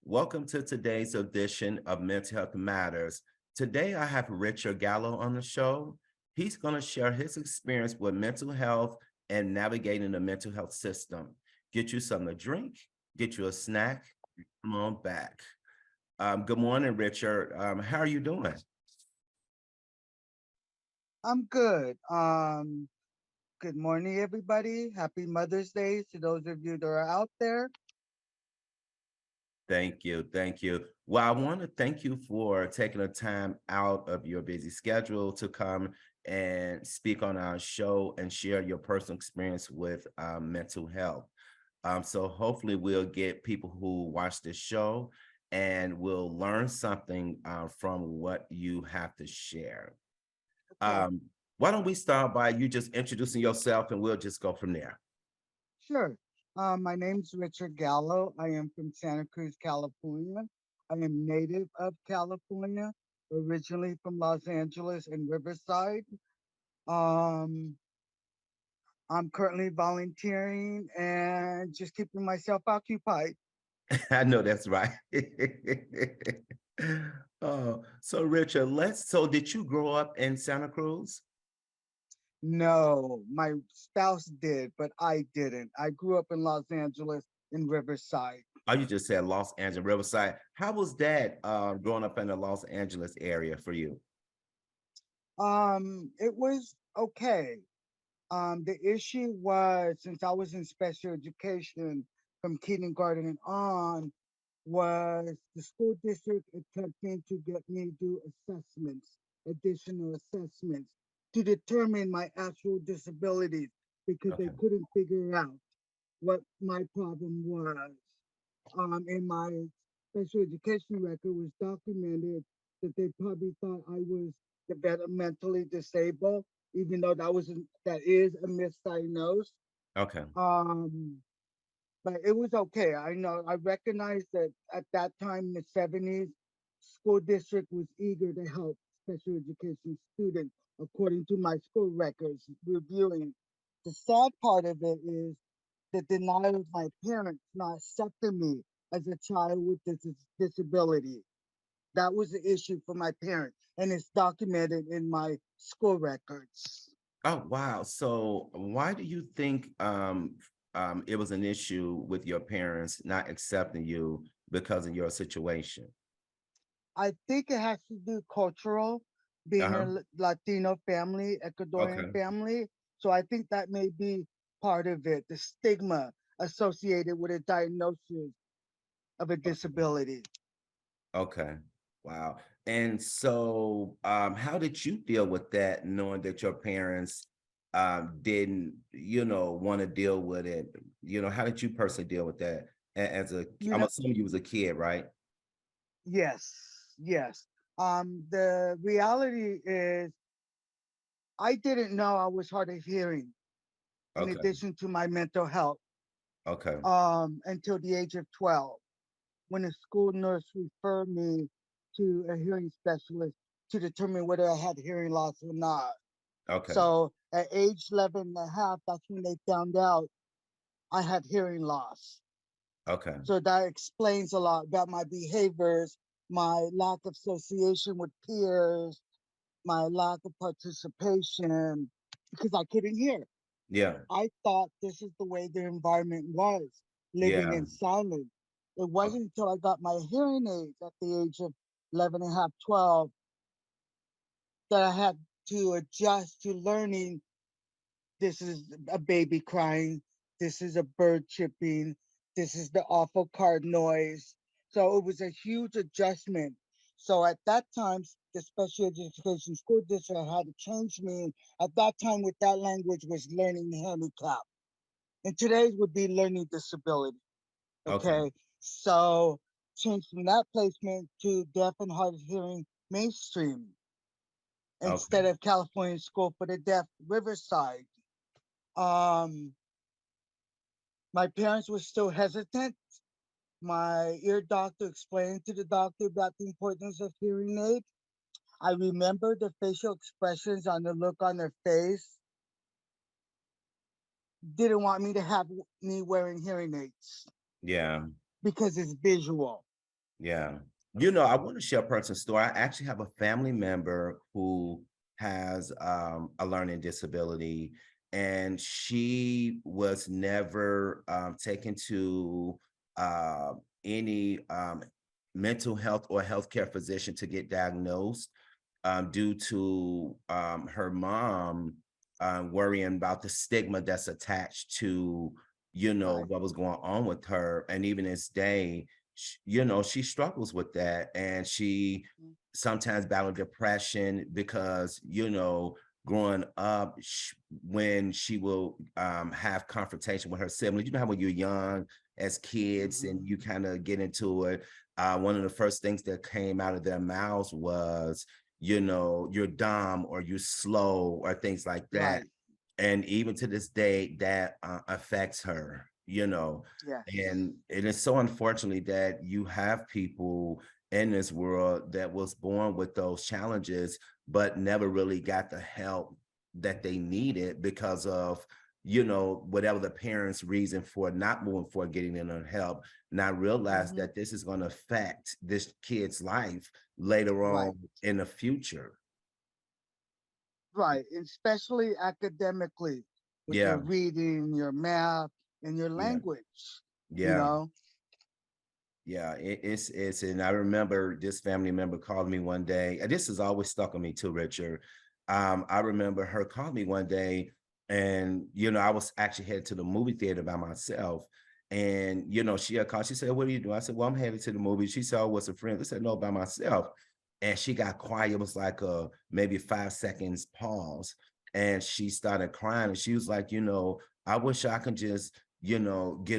Welcome to today's edition of Mental Health Matters. Today, I have Richard Gallo on the show. He's going to share his experience with mental health and navigating the mental health system. Get you something to drink, get you a snack, come on back. Good morning, Richard. How are you doing? I'm good. Good morning, everybody. Happy Mother's Day to those of you that are out there. Thank you. Thank you. Well, I want to thank you for taking the time out of your busy schedule to come and speak on our show and share your personal experience with mental health. So hopefully we'll get people who watch this show and will learn something from what you have to share. Okay, Um, why don't we start by you just introducing yourself and we'll just go from there. sure. My name's Richard Gallo. I am from Santa Cruz, California. I am native of California, originally from Los Angeles and Riverside. Um, I'm currently volunteering and just keeping myself occupied. I know that's right. Oh, so Richard, so did you grow up in Santa Cruz? No, my spouse did, but I didn't. I grew up in Los Angeles in Riverside. Oh, you just said Los Angeles, Riverside. How was that growing up in the Los Angeles area for you? It was okay. The issue was since I was in special education from kindergarten and on, was the school district attempting to get me to do assessments, additional assessments, to determine my actual disabilities because they Okay. couldn't figure out what my problem was. In my special education record was documented that they probably thought I was developmentally disabled, even though that is a misdiagnosed. Okay. Um, but it was okay. I know I recognized that at that time in the 70s, school district was eager to help special education students, according to my school records reviewing. The sad part of it is the denial of my parents not accepting me as a child with this disability. That was the issue for my parents, and it's documented in my school records. Oh, wow. So why do you think it was an issue with your parents not accepting you because of your situation? I think it has to do cultural, being a Uh-huh. Latino family, Ecuadorian Okay. family. So I think that may be part of it, the stigma associated with a diagnosis of a disability. Okay. Wow. And so, how did you deal with that, knowing that your parents didn't, want to deal with it? How did you personally deal with that as You I'm know, assuming you was a kid, right? yes, yes. The reality is I didn't know I was hard of hearing in Okay. addition to my mental health Okay. until the age of 12, when a school nurse referred me to a hearing specialist to determine whether I had hearing loss or not. Okay. So at age 11 and a half, that's when they found out I had hearing loss. Okay. So that explains a lot about my behaviors, my lack of association with peers, my lack of participation, because I couldn't hear. Yeah. I thought this is the way the environment was, living Yeah. in silence. It o- wasn't until I got my hearing aids at the age of 11 and a half, 12, that I had to adjust to learning this is a baby crying, this is a bird chirping, this is the awful car noise. So it was a huge adjustment. So at that time, the special education school district had to change me. At that time, with that language was learning handicap, and today's would be learning disability. Okay. Okay, so changed from that placement to deaf and hard of hearing mainstream instead Okay. of California School for the Deaf Riverside. Um, my parents were still hesitant. My ear doctor explained to the doctor about the importance of hearing aid. I remember the facial expressions on the look on their face. Didn't want me to have me wearing hearing aids Yeah. because it's visual. Yeah. I want to share a personal story. I actually have a family member who has a learning disability, and she was never taken to uh, any mental health or healthcare physician to get diagnosed due to her mom worrying about the stigma that's attached to, Right. what was going on with her. And even this day, she struggles with that. And she Mm. sometimes battled depression because, growing up, when she will have confrontation with her siblings, how when you're young as kids and Mhm. you kind of get into it, one of the first things that came out of their mouths was, you're dumb or you're slow or things like that. Right. And even to this day, that affects her, Yes. and it is so unfortunately that you have people in this world that was born with those challenges, but never really got the help that they needed because of, whatever the parents' reason for not moving forward, getting in on help, not realize Hmm. that this is going to affect this kid's life later Right. on in the future. Right. Especially academically with your Yeah, reading, your math, and your yeah, language. You yeah, know. yeah. It's, and I remember this family member called me one day, and this has always stuck on me too, Richard. I remember her calling me one day, and I was actually headed to the movie theater by myself. And she had called, she said, "What are you doing?" I said, "Well, I'm headed to the movie." She said, "Oh, what's a friend?" I said, "No, by myself." And she got quiet. It was like a maybe 5 seconds pause. And she started crying. And she was like, "I wish I could just, get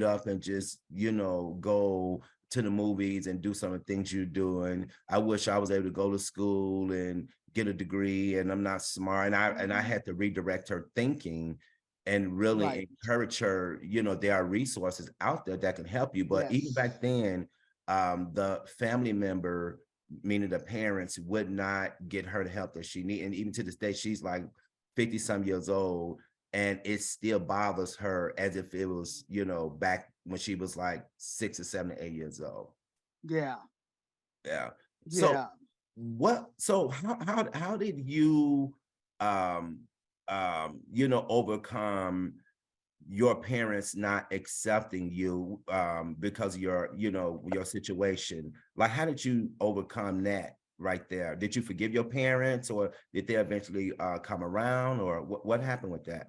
up and just, go to the movies and do some of the things you're doing. I wish I was able to go to school and get a degree, and I'm not smart." And I Mhm. had to redirect her thinking and Right. really encourage her. There are resources out there that can help you. But even Yes. back then, the family member, meaning the parents, would not get her the help that she need. And even to this day, she's like 50 some years old, and it still bothers her as if it was, back when she was like 6 or 7 or 8 years old. Yeah. Yeah. So Yeah. how did you um overcome your parents not accepting you because of your situation? Like, how did you overcome that right there? Did you forgive your parents, or did they eventually come around, or what happened with that?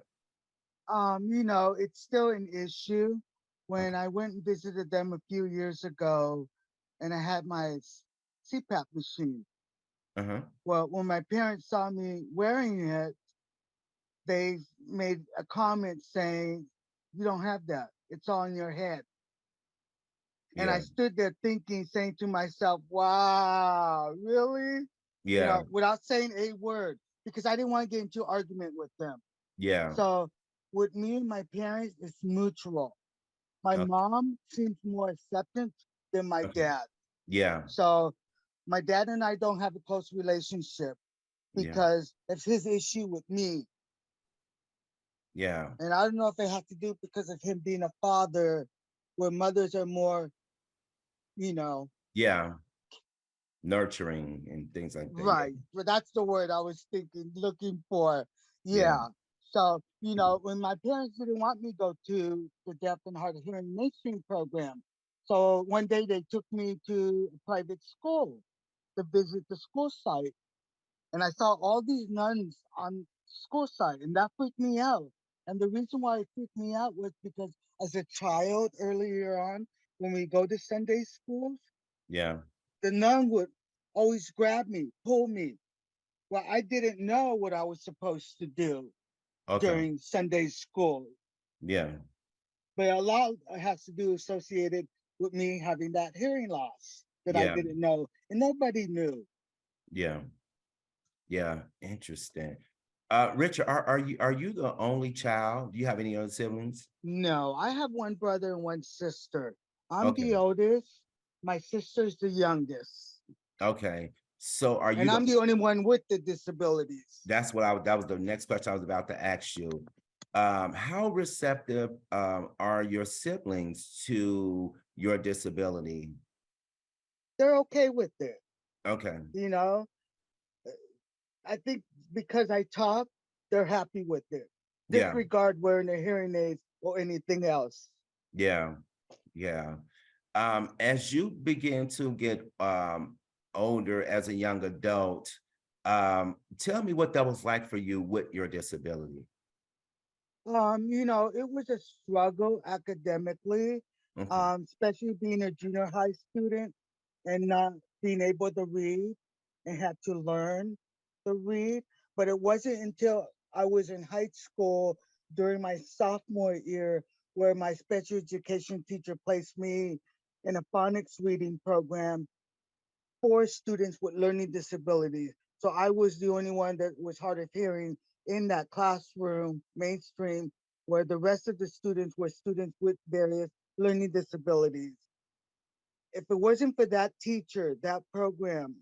It's still an issue. When Okay. I went and visited them a few years ago, and I had my CPAP machine. Uh-huh. Well, when my parents saw me wearing it, they made a comment saying, "You don't have that. It's all in your head." And I Yeah. stood there thinking, saying to myself, "Wow, really?" Yeah. Without saying a word, because I didn't want to get into an argument with them. Yeah. So with me and my parents, it's mutual. My Okay. mom seems more acceptant than my Okay. dad. Yeah. So my dad and I don't have a close relationship Yeah. because it's his issue with me. Yeah. And I don't know if it has to do because of him being a father, where mothers are more, you know, Yeah. Nurturing and things like that. Yeah. right. But that's the word I was thinking, looking for. Yeah. Yeah. So, when my parents didn't want me to go to the deaf and hard of hearing mainstream program. So one day they took me to a private school to visit the school site. And I saw all these nuns on school site, and that freaked me out. And the reason why it freaked me out was because as a child earlier on, when we go to Sunday schools, Yeah. the nun would always grab me, pull me. Well, I didn't know what I was supposed to do Okay. during Sunday school, Yeah. but a lot has to do associated with me having that hearing loss that I Yeah. didn't know, and nobody knew. Yeah. Yeah. Interesting. Richard, are you the only child? Do you have any other siblings? No, I have one brother and one sister. I'm the Okay. oldest. My sister's the youngest, Okay. So are you and the I'm the only one with the disabilities. That's what that was the next question I was about to ask you. How receptive are your siblings to your disability? They're okay with it, Okay. you know. I think because I talk, they're happy with it. Yeah. Disregard wearing a hearing aids or anything else. Yeah. Yeah. As you begin to get older as a young adult, tell me what that was like for you with your disability. It was a struggle academically, Okay. especially being a junior high student and not being able to read and had to learn to read. But it wasn't until I was in high school during my sophomore year where my special education teacher placed me in a phonics reading program for students with learning disabilities. So I was the only one that was hard of hearing in that classroom, mainstream, where the rest of the students were students with various learning disabilities. If it wasn't for that teacher, that program,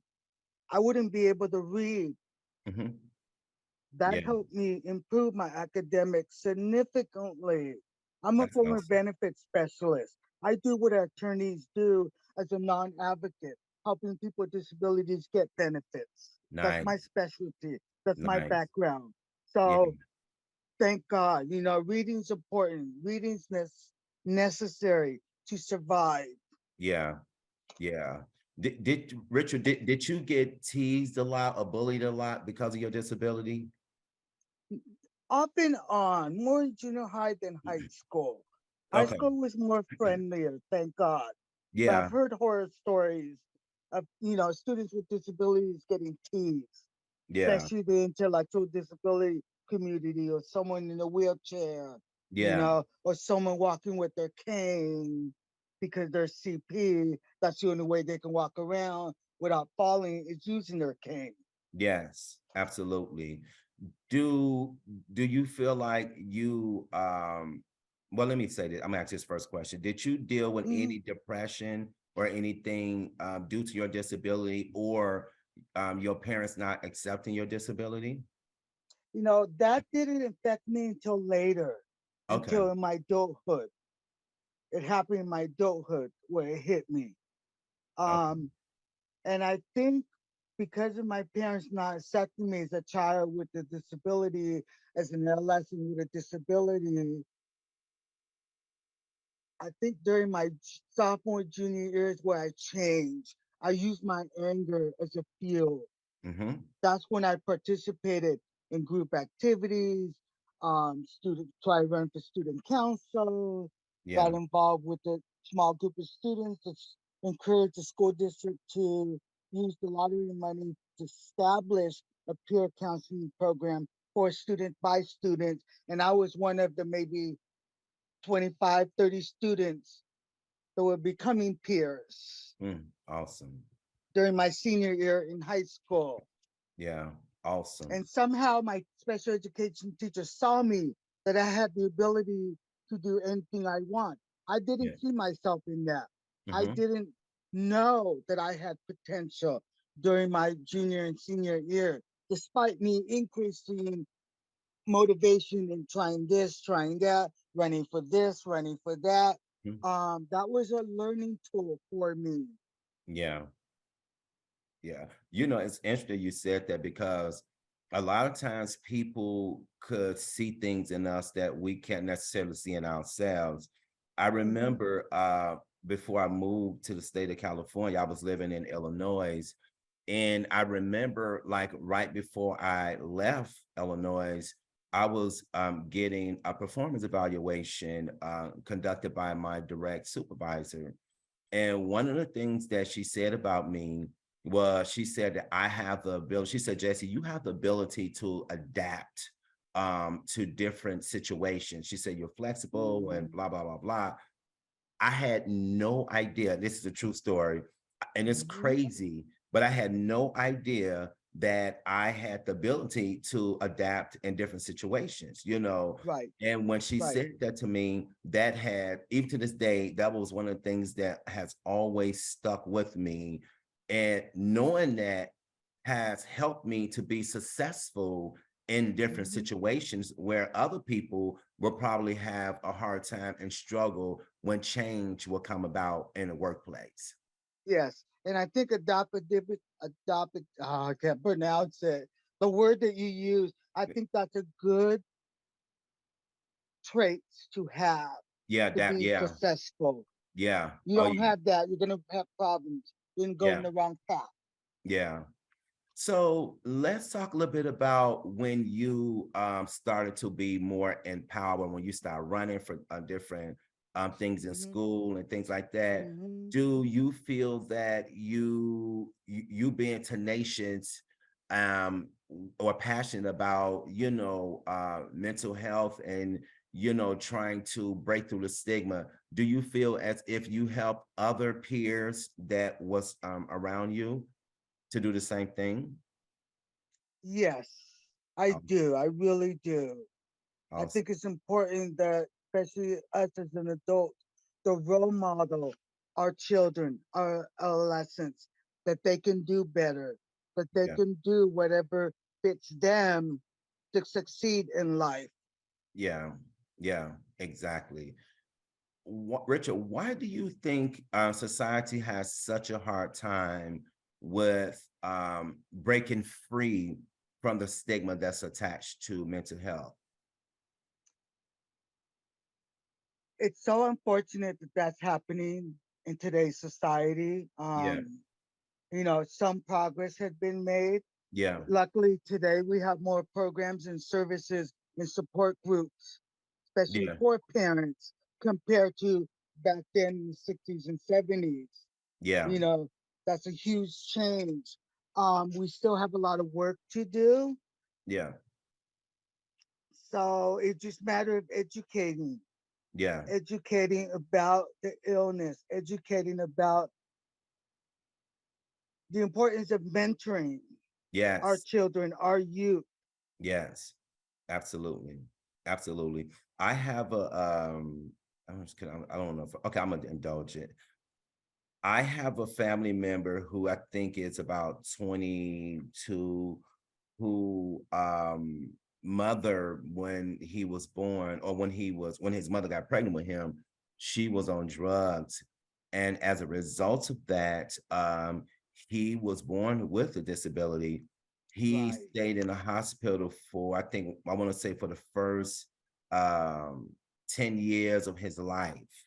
I wouldn't be able to read. Hmm. That Yeah, helped me improve my academics significantly. I'm a that's former awesome. benefits specialist. I do what attorneys do as a non advocate, helping people with disabilities get benefits. That's my Nice, specialty, that's my nice. background. Yeah, So thank God, reading's important, necessary to survive. yeah, yeah. Did Richard, did you get teased a lot or bullied a lot because of your disability? Off and on, more in junior high than high school. High Okay. school was more friendlier, thank God. But I've Yeah, heard horror stories of, students with disabilities getting teased, yeah, especially the intellectual disability community or someone in a wheelchair, yeah, or someone walking with their cane because they're CP. That's the only way they can walk around without falling is using their cane. yes, absolutely. Do do you feel like you well, let me say this. I'm gonna ask this first question. Did you deal with Mhm. any depression or anything due to your disability or your parents not accepting your disability? That didn't affect me until later, Okay. until in my adulthood. It happened in my adulthood where it hit me. Okay. Um, and I think because of my parents not accepting me as a child with a disability, as an adolescent with a disability, I think during my sophomore, junior years where I changed, I used my anger as a fuel. Mm-hmm. That's when I participated in group activities, try to run for student council, got Yeah. involved with a small group of students to encourage the school district to use the lottery money to establish a peer counseling program for student by students. And I was one of the maybe 25, 30 students that were becoming peers Awesome. during my senior year in high school. Yeah. Awesome. And somehow my special education teacher saw me that I had the ability to do anything I want. I Yeah. didn't see myself in that. I Mm-hmm. didn't know that I had potential during my junior and senior year, despite me increasing motivation in trying this, trying that, running for this, running for that. That was a learning tool for me. Yeah. Yeah. It's interesting you said that because a lot of times people could see things in us that we can't necessarily see in ourselves. I Mhm. remember before I moved to the state of California, I was living in Illinois. And I remember like right before I left Illinois, I was getting a performance evaluation conducted by my direct supervisor. And one of the things that she said about me was she said that I have the ability, she said, Jesse, you have the ability to adapt to different situations. She said, you're flexible and Mhm, blah, blah, blah, blah. I had no idea. This is a true story, and it's mhm. crazy, but I had no idea that I had the ability to adapt in different situations, you know. Right, And when she right. said that to me, that had, even to this day, that was one of the things that has always stuck with me. And knowing that has helped me to be successful in different Mhm. situations where other people will probably have a hard time and struggle when change will come about in the workplace. Yes, and I think adopted. I can't pronounce it. The word that you use, I think that's a good trait to have Yeah, to that, be yeah, successful. yeah. You Oh, don't yeah, have that, you're gonna have problems. You're gonna go in yeah, the wrong path. yeah. So let's talk a little bit about when you started to be more empowered, when you start running for different things in Hmm. school and things like that. Hmm. Do you feel that you being tenacious or passionate about, mental health and, trying to break through the stigma, do you feel as if you help other peers that was around you to do the same thing? Yes, I Um, do. I really do. I Awesome. think it's important that, especially us as an adult, the role model our children, our adolescents, that they can do better, that they Yeah. can do whatever fits them to succeed in life. Yeah. Yeah. Exactly. Richard, why do you think society has such a hard time with breaking free from the stigma that's attached to mental health? It's so unfortunate that that's happening in today's society. Yeah. Some progress has been made. Yeah. Luckily, today we have more programs and services and support groups, especially Yeah. for parents, compared to back then in the 60s and 70s. Yeah. You know, that's a huge change. We still have a lot of work to do. Yeah. So it's just a matter of educating, Yeah. educating about the illness, educating about the importance of mentoring our Yes. children, our youth. Yes. Absolutely. Absolutely. I have I'm just kidding. I don't know if, okay, I'm gonna indulge it. I have a family member who I think is about 22, who mother, when he was born, or when his mother got pregnant with him, she was on drugs. And as a result of that, he was born with a disability. He Right. stayed in the hospital for, I think, I want to say, for the first um 10 years of his life.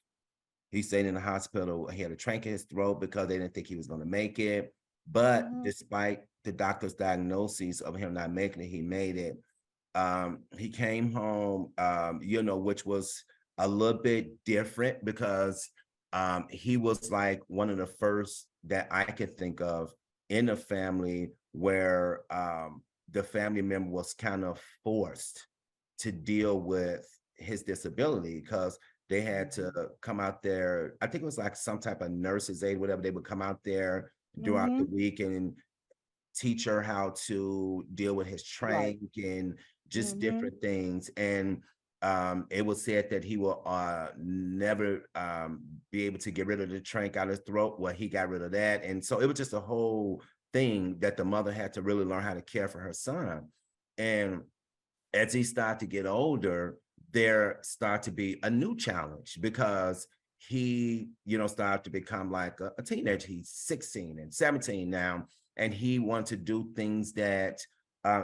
He stayed in the hospital. He had a trach in his throat because they didn't think he was going to make it. But Hmm. despite the doctor's diagnoses of him not making it, he made it. He came home, which was a little bit different because he was like one of the first that I could think of in a family where the family member was kind of forced to deal with his disability because they had to come out there. I think it was like some type of nurse's aide, whatever. They would come out there throughout the Hmm. week and teach her how to deal with his Right. trank and just Hmm. different things. And it was said that he will never be able to get rid of the trank out of his throat. Well, he got rid of that. And so it was just a whole thing that the mother had to really learn how to care for her son. And as he started to get older, there started to be a new challenge because he, started to become like a teenager. He's 16 and 17 now, and he wanted to do things that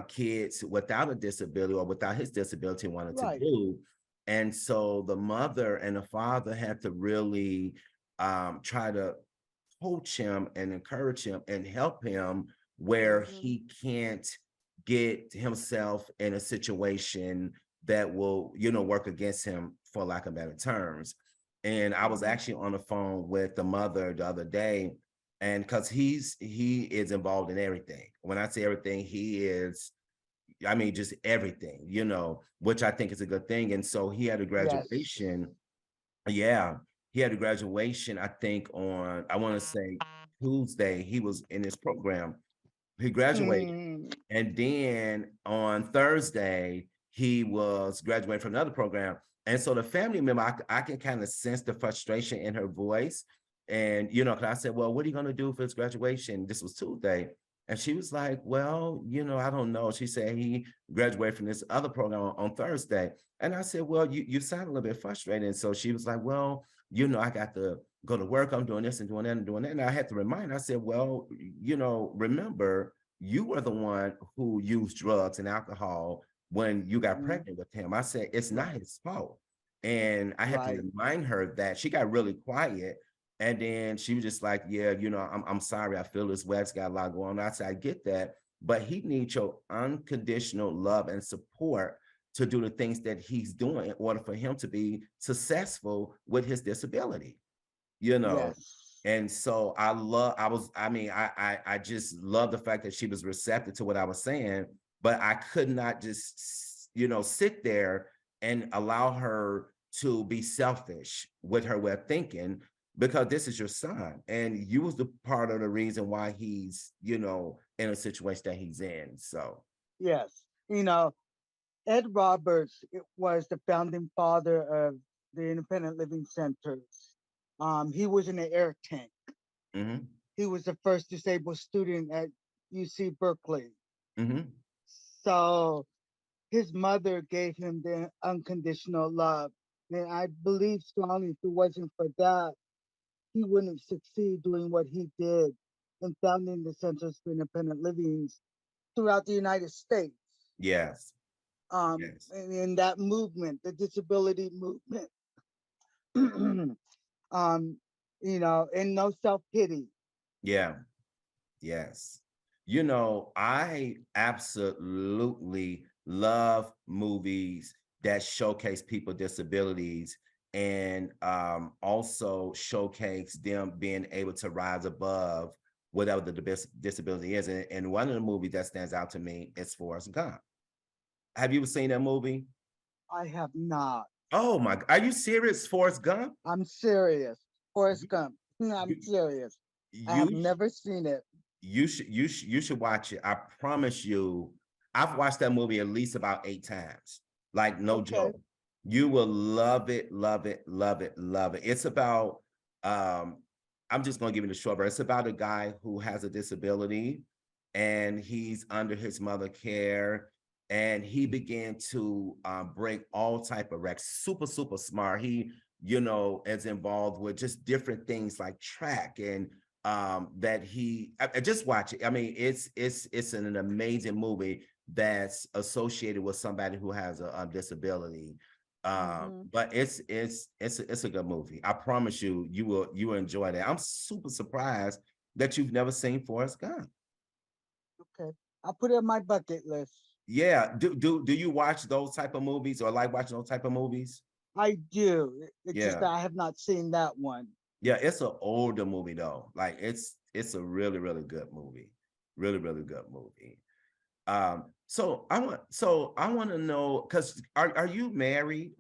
kids without a disability or without his disability wanted to Right. do. And so the mother and the father had to really try to coach him and encourage him and help him where Hmm. he can't get himself in a situation that will, work against him, for lack of better terms. And I was Mhm. actually on the phone with the mother the other day, and because he is involved in everything. When I say everything, he is, I mean, just everything, which I think is a good thing. And so he had a Yes. graduation. Yeah, he had a graduation, I think on, I want to say Tuesday, he was in his program. He graduated. Mm, And then on Thursday, he was graduating from another program. And so the family member, I can kind of sense the frustration in her voice. And, 'cause I said, well, what are you going to do for his graduation? This was Tuesday. And she was like, well, I don't know. She said he graduated from this other program on Thursday. And I said, well, you sound a little bit frustrated. And so she was like, well, I got to go to work. I'm doing this and doing that and doing that. And I had to remind her, I said, well, remember, you were the one who used drugs and alcohol when you got mm, pregnant with him. I said, it's not right. his fault. And I had to Right. remind her that. She got really quiet. And then she was just like, yeah, I'm sorry. I feel this way. It's got a lot going on. I said, I get that. But he needs your unconditional love and support to do the things that he's doing in order for him to be successful with his disability, you know. Yes. And so I just love the fact that she was receptive to what I was saying, but I could not just, sit there and allow her to be selfish with her way of thinking, because this is your son and you was the part of the reason why he's, in a situation that he's in. So, Yes. Ed Roberts was the founding father of the independent living centers. He was in the air tank. hmm He was the first disabled student at UC Berkeley. hmm So his mother gave him the unconditional love. And I believe strongly if it wasn't for that, he wouldn't succeed doing what he did in founding the Centers for Independent Livings throughout the United States. yes, yes, And in that movement, the disability movement, um, and no self pity. yeah. Yes. I absolutely love movies that showcase people with disabilities, and also showcase them being able to rise above whatever the disability is. And one of the movies that stands out to me is Forrest Gump. Have you ever seen that movie? I have not. Oh my, are you serious, Forrest Gump? I'm serious. Forrest You, Gump. I'm you, serious. I have you never seen it. you should watch it. I promise you, I've watched that movie at least about 8 times. Like no Okay. joke. You will love it, love it, love it, love it. It's about um, I'm just gonna give you the short version. It's about a guy who has a disability and he's under his mother care, and he began to break all type of wrecks. Super, super smart. He, is involved with just different things like track, and that I just watch it. I mean, it's an amazing movie that's associated with somebody who has a disability. Hmm. But it's a good movie. I promise you, you will enjoy that. I'm super surprised that you've never seen Forrest Gump. Okay. I'll put it on my bucket list. Yeah, do you watch those type of movies, or like watching those type of movies? I do. It's just Yeah, that I have not seen that one. yeah, it's an older movie though. Like it's a really really good movie, really really good movie. So I want to know, because are you married?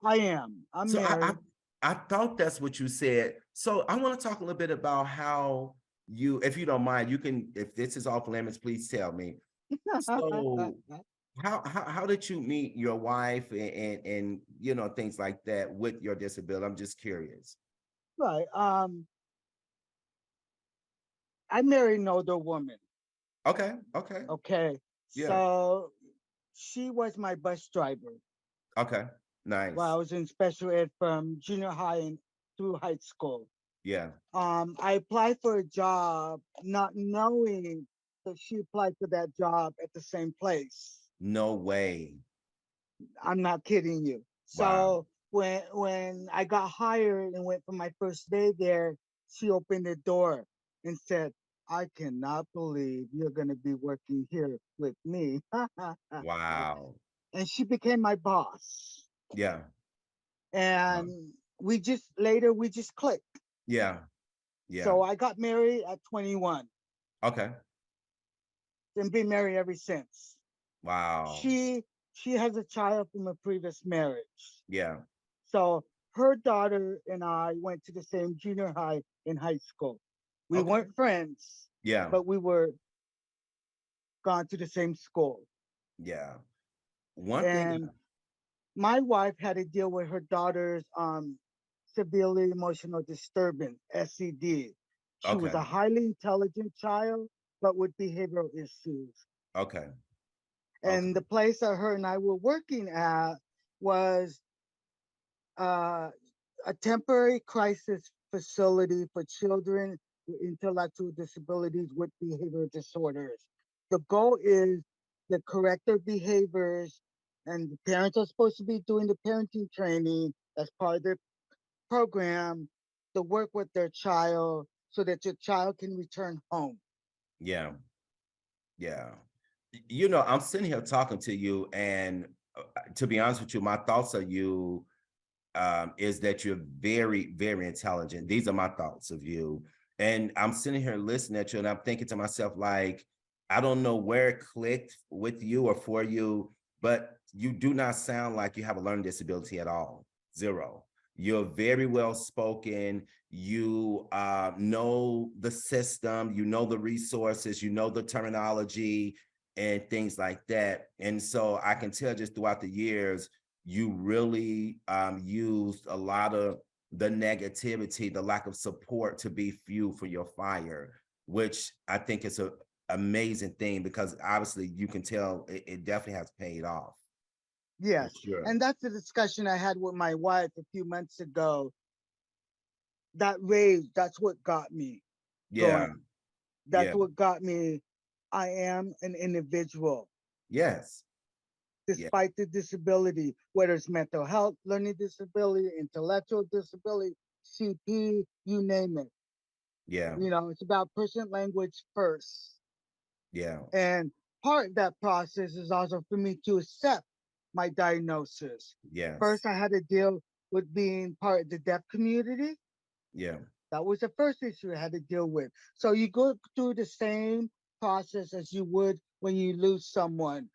I am. I'm So married. I thought that's what you said. So I want to talk a little bit about how you, if you don't mind, you can, if this is off limits, please tell me. So how did you meet your wife, and things like that with your disability? I'm just curious. Right. I married an older woman. Okay, okay, Okay. yeah, So she was my bus driver okay, while I nice, was in special ed from junior high and through high school. yeah, I applied for a job not knowing that she applied for that job at the same place. no way, I'm not kidding you. wow, So when I got hired and went for my first day there, she opened the door and said, I cannot believe you're going to be working here with me. Wow. And she became my boss. Yeah. Uh, And we just clicked. yeah. Yeah. So I got married at 21 Okay. and been married ever since. Wow. She she has a child from a previous marriage. Yeah. So her daughter and I went to the same junior high in high school. We Okay. weren't friends, Yeah. but we were gone to the same school. Yeah. One thing. And my wife had to deal with her daughter's severely emotional disturbance, SED. She was Okay. a highly intelligent child, but with behavioral issues. Okay. And Okay. the place that her and I were working at was uh, a temporary crisis facility for children with intellectual disabilities with behavioral disorders. The goal is to correct their behaviors, and the parents are supposed to be doing the parenting training as part of their program to work with their child so that your child can return home. Yeah. Yeah. I'm sitting here talking to you, and to be honest with you, my thoughts of you is that you're very, very intelligent. These are my thoughts of you. And I'm sitting here listening at you, and I'm thinking to myself, like, I don't know where it clicked with you or for you, but you do not sound like you have a learning disability at all. Zero. You're very well spoken. You know the system, you know the resources, you know the terminology and things like that. And so I can tell just throughout the years, you really used a lot of the negativity, the lack of support to be fuel for your fire, which I think is a amazing thing because obviously you can tell it definitely has paid off for Yes. sure. And that's the discussion I had with my wife a few months ago. That rage, that's what got me Yeah, going. That's yeah, what got me. I am an individual yes, yeah, despite the disability, whether it's mental health, learning disability, intellectual disability, CP, you name it. yeah, It's about person language first. yeah, And part of that process is also for me to accept my diagnosis. yes, First, I had to deal with being part of the deaf community. yeah, That was the first issue I had to deal with. So you go through the same process as you would when you lose someone,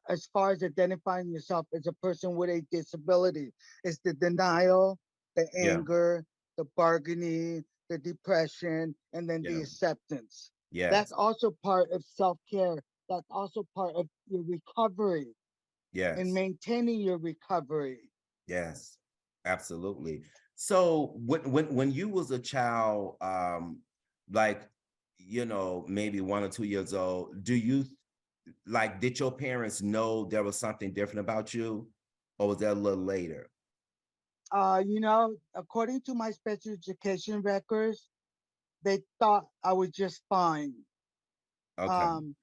as far as identifying yourself as a person with a disability. It's the denial, the yeah, anger, the bargaining, the depression, and then the yeah, acceptance. That's yes, also part of self care. That's also part of your recovery and yes. maintaining your recovery. Yes, absolutely. So when you was a child, like maybe 1 or 2 years old, do you like did your parents know there was something different about you, or was that a little later? According to my special education records, they thought I was just fine. Okay, Um,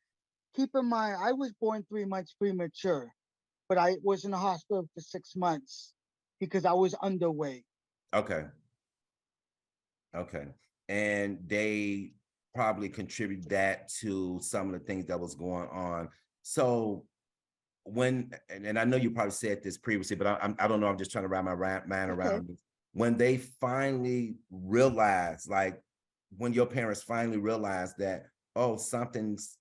Keep in mind, I was born 3 months premature, but I was in the hospital for 6 months because I was underweight. okay, okay. And they probably contribute that to some of the things that was going on. So and I know you probably said this previously, but I don't know. I'm just trying to wrap my mind Okay. around this. When they finally realized, like when your parents finally realized that, oh, something's,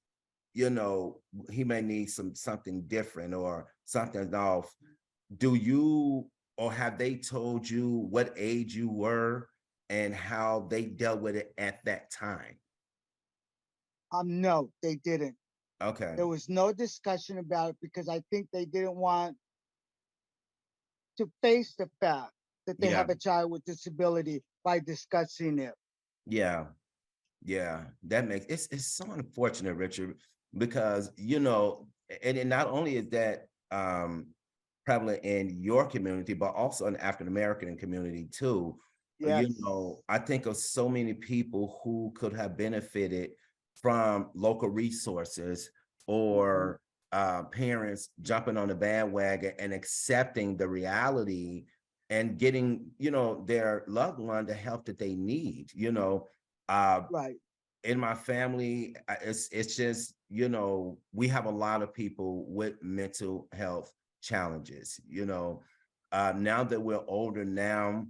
you know, he may need something different or something's off. Do you or have they told you what age you were and how they dealt with it at that time? No, they didn't. Okay. There was no discussion about it because I think they didn't want to face the fact that they Yeah. have a child with disability by discussing it. Yeah. Yeah, that makes it's so unfortunate, Richard, because and not only is that prevalent in your community, but also in the African American community too. Yes. I think of so many people who could have benefited from local resources Hmm. or parents jumping on the bandwagon and accepting the reality and getting, their loved one the help that they need. Uh, Right. in my family, it's just, we have a lot of people with mental health challenges. Now that we're older now,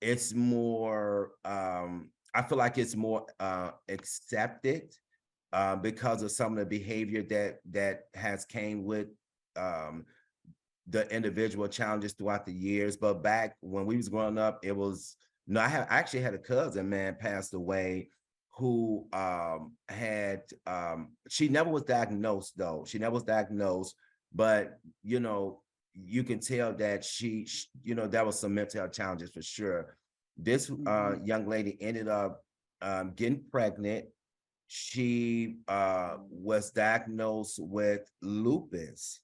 it's more. I feel like it's more accepted because of some of the behavior that has came with um, the individual challenges throughout the years. But back when we was growing up, it was no. I actually had a cousin, man, passed away who had she never was diagnosed though. She never was diagnosed, but you can tell that there was some mental health challenges for sure. This Hmm. young lady ended up getting pregnant. She was diagnosed with lupus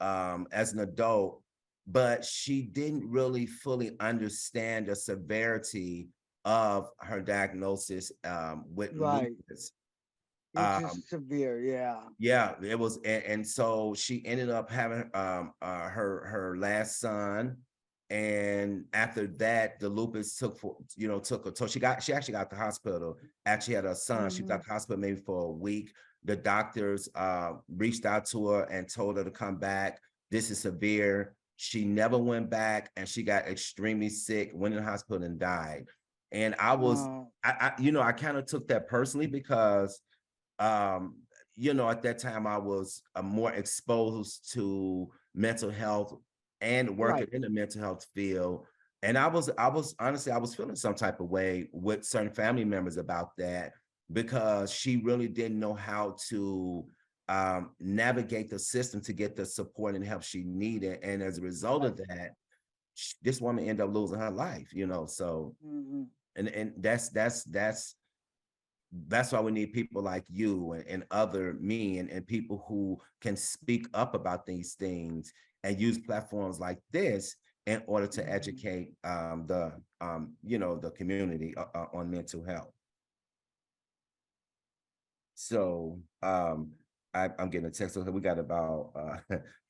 as an adult, but she didn't really fully understand the severity of her diagnosis with Right. lupus. Which is Um, severe. Yeah. yeah, it was, and so she ended up having her last son, and after that, the lupus took her. So she actually got the hospital. Actually had her son. She Hmm. got the hospital maybe for a week. The doctors reached out to her and told her to come back. This is severe. She never went back, and she got extremely sick. Went in the hospital and died. And Uh, I kind of took that personally because um at that time I was more exposed to mental health and working right. in the mental health field, and I was honestly, I was feeling some type of way with certain family members about that because she really didn't know how to navigate the system to get the support and help she needed, and as a result of Right. that, this woman ended up losing her life, so Hmm. and that's why we need people like you and other me and people who can speak up about these things and use platforms like this in order to Hmm. educate the community on mental health. So I'm getting a text. So we got about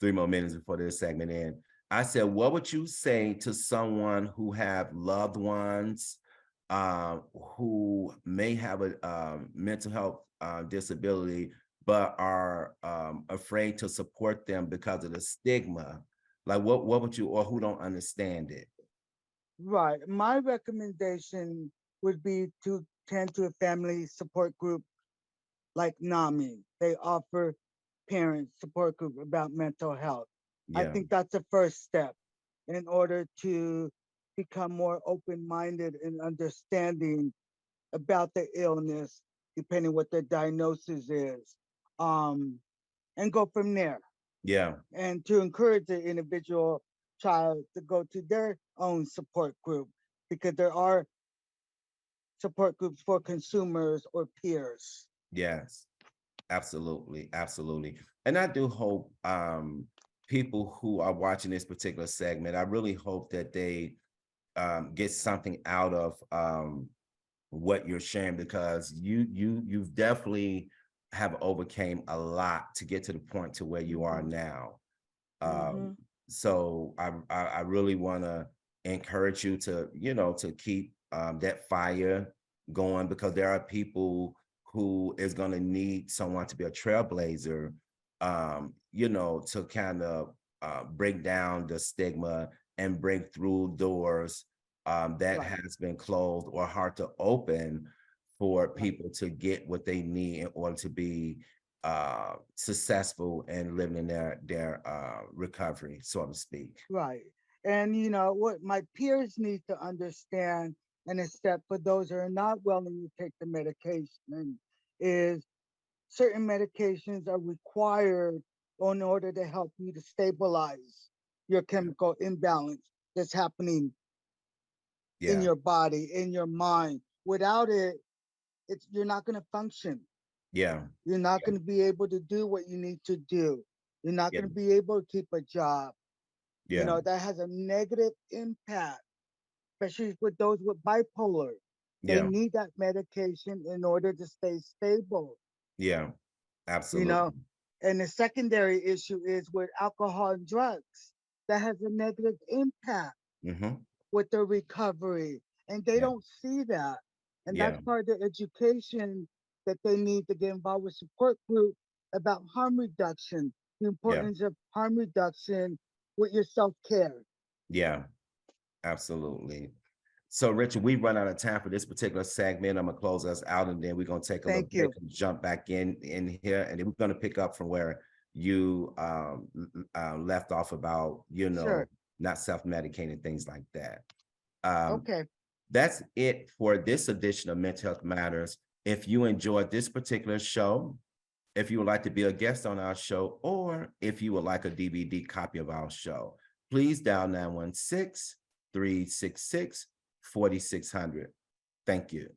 3 more minutes before this segment end. I said, what would you say to someone who have loved ones who may have a mental health disability, but are afraid to support them because of the stigma? Like, what would you, or who don't understand it? Right. My recommendation would be to tend to a family support group like NAMI. They offer parents support group about mental health. I Yeah, think that's the first step in order to become more open-minded and understanding about the illness, depending what the diagnosis is, um, and go from there. yeah, And to encourage the individual child to go to their own support group, because there are support groups for consumers or peers. yes. Absolutely, absolutely. And I do hope people who are watching this particular segment, I really hope that they get something out of what you're sharing, because you've definitely have overcame a lot to get to the point to where you are Hmm. now. Um, Hmm. so I really want to encourage you to, to keep that fire going, because there are people who is going to need someone to be a trailblazer, to kind of break down the stigma and break through doors that Right, has been closed or hard to open for right, people to get what they need in order to be successful and living in their recovery, so to speak. right. And you know what my peers need to understand and accept, for those who are not willing to take the medication, is certain medications are required in order to help you to stabilize your chemical imbalance that's happening in Yeah, your body, in your mind. Without it, it's you're not going to function. yeah, You're not yeah, going to be able to do what you need to do. You're not yeah, going to be able to keep a job. You yeah, know, that has a negative impact, especially with those with bipolar. They yeah, need that medication in order to stay stable, yeah, you know. absolutely. And the secondary issue is with alcohol and drugs. That has a negative impact Hmm. with their recovery. And they Yeah, don't see that. And that's Yeah, part of the education that they need to get involved with support group about harm reduction, the yeah, importance of harm reduction with your self-care. yeah, absolutely. So Richard, we run out of time for this particular segment. I'm gonna close us out and then we're gonna take a little Thank break you. and jump back in here. And then we're gonna pick up from where you left off about, Sure. not self-medicating, things like that. Um, Okay. that's it for this edition of Mental Health Matters. If you enjoyed this particular show, if you would like to be a guest on our show, or if you would like a DVD copy of our show, please dial 916-366-4600. Thank you.